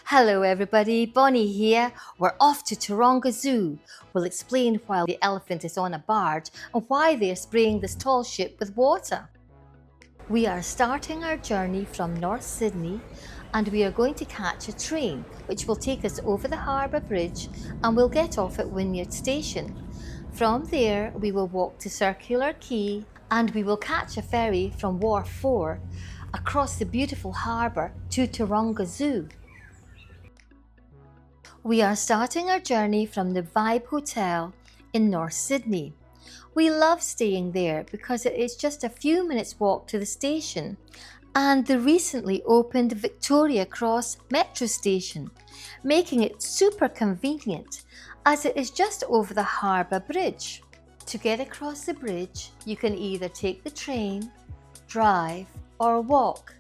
Hello everybody, Bonnie here. We're off to Taronga Zoo. We'll explain why the elephant is on a barge and why they're spraying this tall ship with water. We are starting our journey from North Sydney and we are going to catch a train which will take us over the harbour bridge and we'll get off at Wynyard Station. From there we will walk to Circular Quay and we will catch a ferry from Wharf 4 across the beautiful harbour to Taronga Zoo. We are starting our journey from the Vibe Hotel in North Sydney. We love staying there because it is just a few minutes walk to the station and the recently opened Victoria Cross metro station, making it super convenient as it is just over the harbour bridge. To get across the bridge, you can either take the train, drive or walk,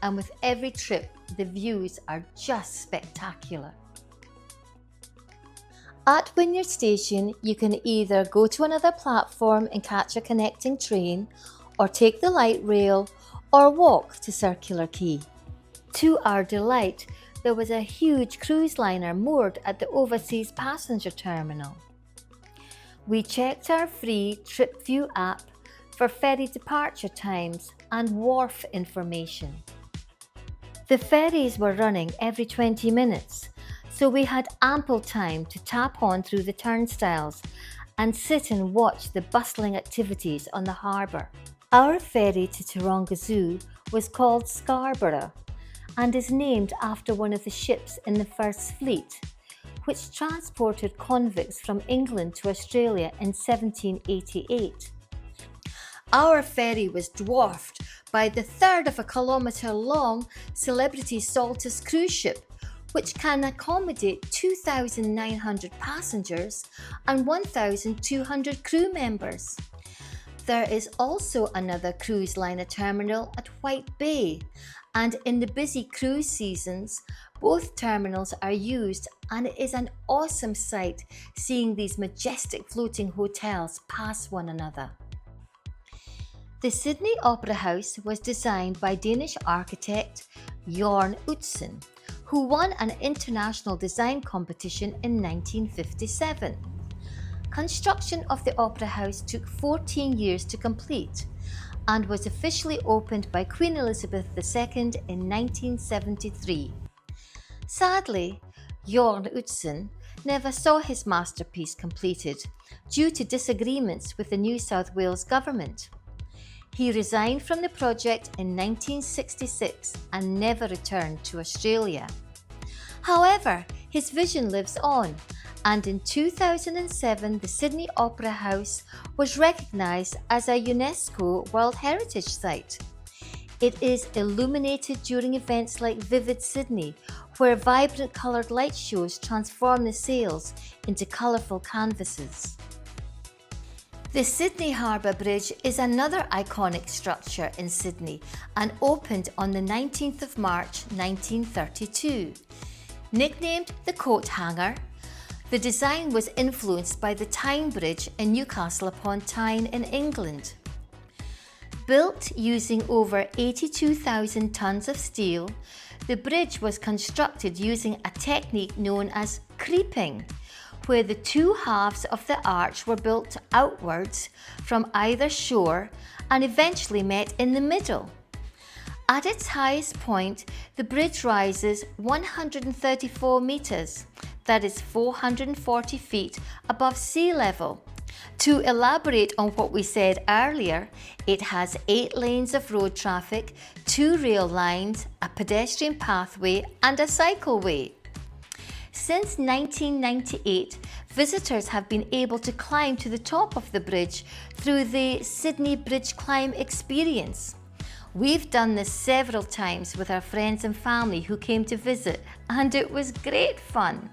and with every trip the views are just spectacular. At Wynyard Station, you can either go to another platform and catch a connecting train, or take the light rail, or walk to Circular Quay. To our delight, there was a huge cruise liner moored at the overseas passenger terminal. We checked our free TripView app for ferry departure times and wharf information. The ferries were running every 20 minutes. So we had ample time to tap on through the turnstiles and sit and watch the bustling activities on the harbour. Our ferry to Taronga Zoo was called Scarboro and is named after one of the ships in the First Fleet, which transported convicts from England to Australia in 1788. Our ferry was dwarfed by the third of a kilometre long Celebrity Saltus cruise ship, which can accommodate 2,900 passengers and 1,200 crew members. There is also another cruise liner terminal at White Bay, and in the busy cruise seasons, both terminals are used and it is an awesome sight seeing these majestic floating hotels pass one another. The Sydney Opera House was designed by Danish architect Jørn Utzon, who won an international design competition in 1957. Construction of the Opera House took 14 years to complete and was officially opened by Queen Elizabeth II in 1973. Sadly, Jørn Utzon never saw his masterpiece completed due to disagreements with the New South Wales government. He resigned from the project in 1966 and never returned to Australia. However, his vision lives on, and in 2007 the Sydney Opera House was recognised as a UNESCO World Heritage Site. It is illuminated during events like Vivid Sydney, where vibrant coloured light shows transform the sails into colourful canvases. The Sydney Harbour Bridge is another iconic structure in Sydney and opened on the 19th of March 1932. Nicknamed the Coat Hanger, the design was influenced by the Tyne Bridge in Newcastle upon Tyne in England. Built using over 82,000 tonnes of steel, the bridge was constructed using a technique known as creeping, where the two halves of the arch were built outwards from either shore and eventually met in the middle. At its highest point, the bridge rises 134 metres, that is 440 feet above sea level. To elaborate on what we said earlier, it has 8 lanes of road traffic, 2 rail lines, a pedestrian pathway and a cycleway. Since 1998, visitors have been able to climb to the top of the bridge through the Sydney Bridge Climb experience. We've done this several times with our friends and family who came to visit, and it was great fun.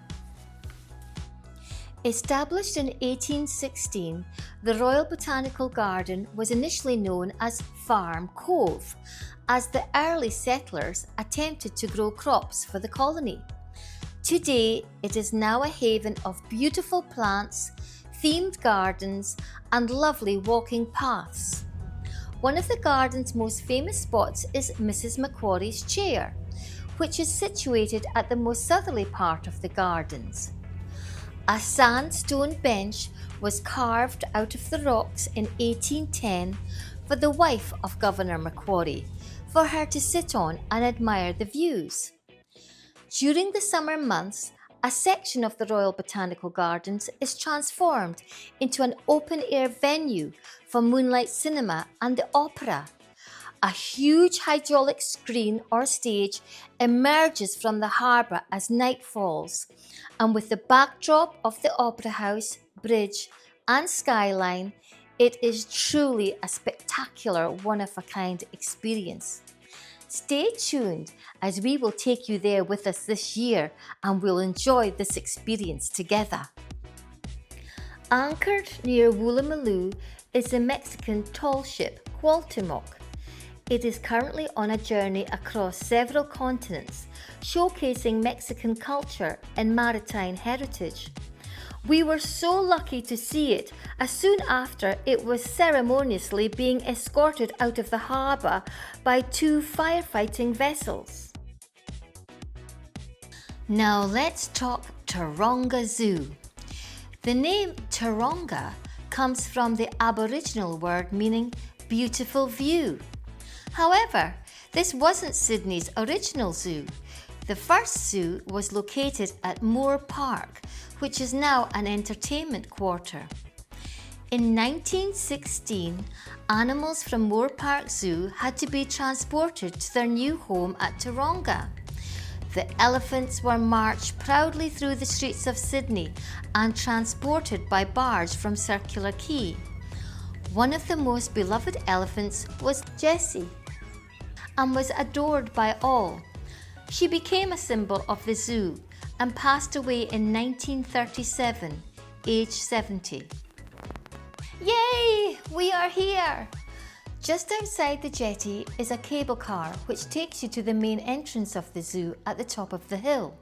Established in 1816, the Royal Botanical Garden was initially known as Farm Cove, as the early settlers attempted to grow crops for the colony. Today, it is now a haven of beautiful plants, themed gardens, and lovely walking paths. One of the garden's most famous spots is Mrs. Macquarie's chair, which is situated at the most southerly part of the gardens. A sandstone bench was carved out of the rocks in 1810 for the wife of Governor Macquarie, for her to sit on and admire the views. During the summer months, a section of the Royal Botanical Gardens is transformed into an open-air venue for Moonlight cinema and the opera. A huge hydraulic screen or stage emerges from the harbour as night falls, and with the backdrop of the Opera House, bridge and skyline, it is truly a spectacular one-of-a-kind experience. Stay tuned as we will take you there with us this year and we'll enjoy this experience together. Anchored near Woolloomooloo is the Mexican tall ship Cuauhtémoc. It is currently on a journey across several continents, showcasing Mexican culture and maritime heritage. We were so lucky to see it as soon after it was ceremoniously being escorted out of the harbour by 2 firefighting vessels. Now let's talk Taronga Zoo. The name Taronga comes from the Aboriginal word meaning beautiful view. However, this wasn't Sydney's original zoo. The first zoo was located at Moore Park, which is now an entertainment quarter. In 1916, animals from Moore Park Zoo had to be transported to their new home at Taronga. The elephants were marched proudly through the streets of Sydney and transported by barge from Circular Quay. One of the most beloved elephants was Jessie and was adored by all. She became a symbol of the zoo and passed away in 1937, aged 70. Yay! We are here! Just outside the jetty is a cable car which takes you to the main entrance of the zoo at the top of the hill.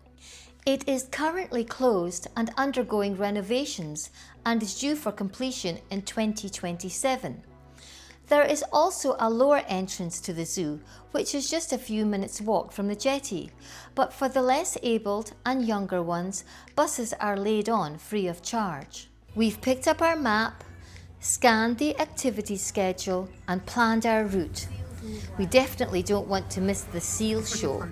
It is currently closed and undergoing renovations and is due for completion in 2027. There is also a lower entrance to the zoo, which is just a few minutes walk from the jetty, but for the less abled and younger ones, buses are laid on free of charge. We've picked up our map, scanned the activity schedule and planned our route. We definitely don't want to miss the seal show.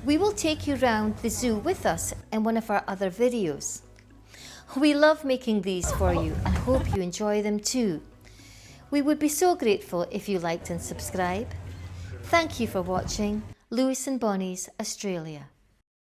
We will take you round the zoo with us in one of our other videos. We love making these for you and hope you enjoy them too. We would be so grateful if you liked and subscribe. Thank you for watching Lewis and Bonnie's Australia.